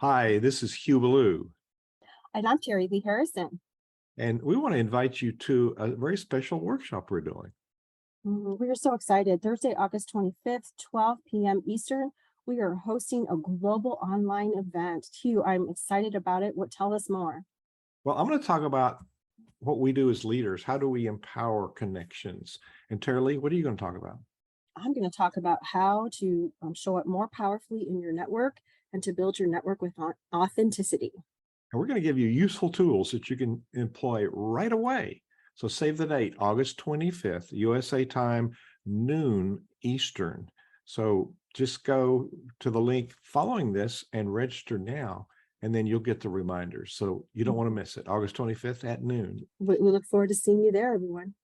Hi, this is Hugh Ballou, And I'm Terilee Harrison. and we want to invite you to a very special workshop we're doing. We are so excited. Thursday, August 25th, 12 p.m. Eastern, we are hosting a global online event. Hugh, I'm excited about it. Tell us more. Well, I'm going to talk about what we do as leaders. How do we empower connections? And Terilee, what are you going to talk about? I'm going to talk about how to show up more powerfully in your network and to build your network with authenticity. And we're going to give you useful tools that you can employ right away. So save the date, August 25th, USA time, noon Eastern. So just go to the link following this and register now, and then you'll get the reminders. So you don't want to miss it. August 25th at noon. We look forward to seeing you there, everyone.